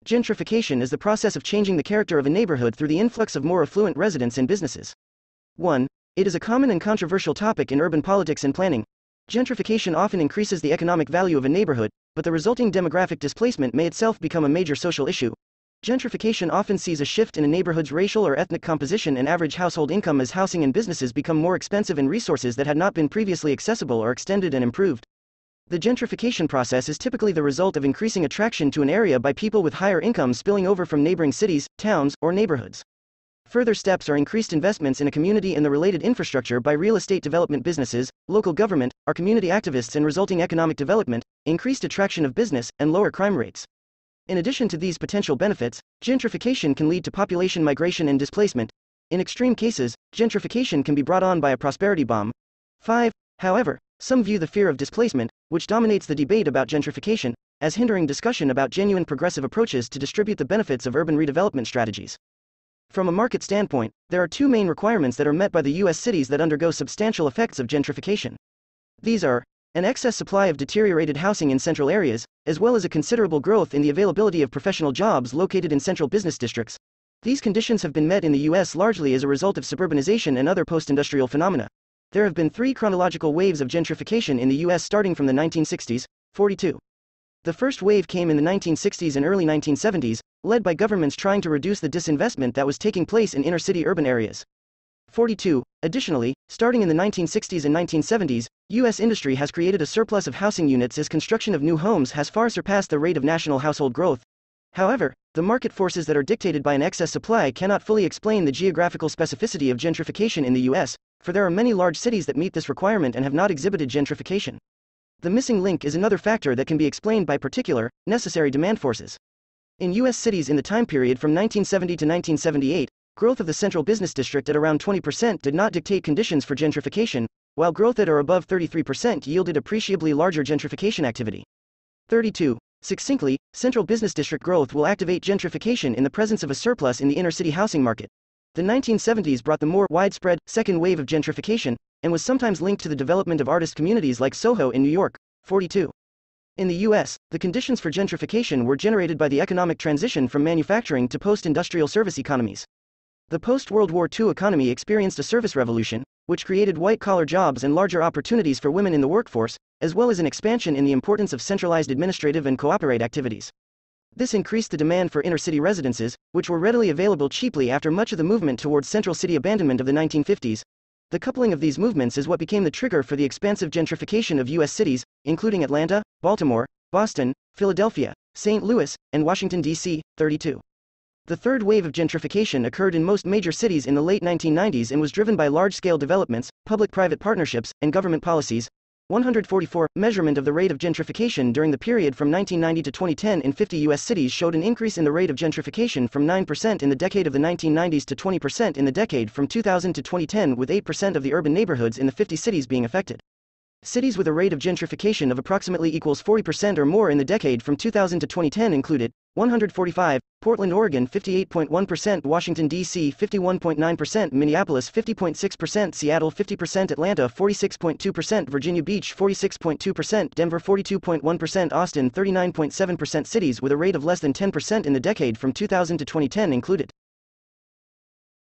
Gentrification is the process of changing the character of a neighborhood through the influx of more affluent residents and businesses. 1. It is a common and controversial topic in urban politics and planning. Gentrification often increases the economic value of a neighborhood, but the resulting demographic displacement may itself become a major social issue. Gentrification often sees a shift in a neighborhood's racial or ethnic composition and average household income as housing and businesses become more expensive and resources that had not been previously accessible are extended and improved. The gentrification process is typically the result of increasing attraction to an area by people with higher incomes spilling over from neighboring cities, towns, or neighborhoods. Further steps are increased investments in a community and the related infrastructure by real estate development businesses, local government, our community activists, and resulting economic development, increased attraction of business, and lower crime rates. In addition to these potential benefits, gentrification can lead to population migration and displacement. In extreme cases, gentrification can be brought on by a prosperity bomb. 5. However, some view the fear of displacement, which dominates the debate about gentrification, as hindering discussion about genuine progressive approaches to distribute the benefits of urban redevelopment strategies. From a market standpoint, there are two main requirements that are met by the U.S. cities that undergo substantial effects of gentrification. These are an excess supply of deteriorated housing in central areas, as well as a considerable growth in the availability of professional jobs located in central business districts. These conditions have been met in the U.S. largely as a result of suburbanization and other post-industrial phenomena. There have been three chronological waves of gentrification in the U.S. starting from the 1960s, 42. The first wave came in the 1960s and early 1970s, led by governments trying to reduce the disinvestment that was taking place in inner-city urban areas. 42. Additionally, starting in the 1960s and 1970s, U.S. industry has created a surplus of housing units as construction of new homes has far surpassed the rate of national household growth. However, the market forces that are dictated by an excess supply cannot fully explain the geographical specificity of gentrification in the U.S., for there are many large cities that meet this requirement and have not exhibited gentrification. The missing link is another factor that can be explained by particular, necessary demand forces. In U.S. cities in the time period from 1970 to 1978, growth of the central business district at around 20% did not dictate conditions for gentrification, while growth at or above 33% yielded appreciably larger gentrification activity. 32. Succinctly, central business district growth will activate gentrification in the presence of a surplus in the inner-city housing market. The 1970s brought the more widespread second wave of gentrification, and was sometimes linked to the development of artist communities like Soho in New York. 42. In the U.S., the conditions for gentrification were generated by the economic transition from manufacturing to post-industrial service economies. The post-World War II economy experienced a service revolution, which created white-collar jobs and larger opportunities for women in the workforce, as well as an expansion in the importance of centralized administrative and cooperate activities. This increased the demand for inner-city residences, which were readily available cheaply after much of the movement towards central city abandonment of the 1950s. The coupling of these movements is what became the trigger for the expansive gentrification of U.S. cities, including Atlanta, Baltimore, Boston, Philadelphia, St. Louis, and Washington, D.C. 32. The third wave of gentrification occurred in most major cities in the late 1990s and was driven by large-scale developments, public-private partnerships, and government policies. 144. Measurement of the rate of gentrification during the period from 1990 to 2010 in 50 U.S. cities showed an increase in the rate of gentrification from 9% in the decade of the 1990s to 20% in the decade from 2000 to 2010, with 8% of the urban neighborhoods in the 50 cities being affected. Cities with a rate of gentrification of approximately equals 40% or more in the decade from 2000 to 2010 included 145, Portland, Oregon 58.1%, Washington, D.C. 51.9%, Minneapolis 50.6%, Seattle 50%, Atlanta 46.2%, Virginia Beach 46.2%, Denver 42.1%, Austin 39.7%. Cities with a rate of less than 10% in the decade from 2000 to 2010 included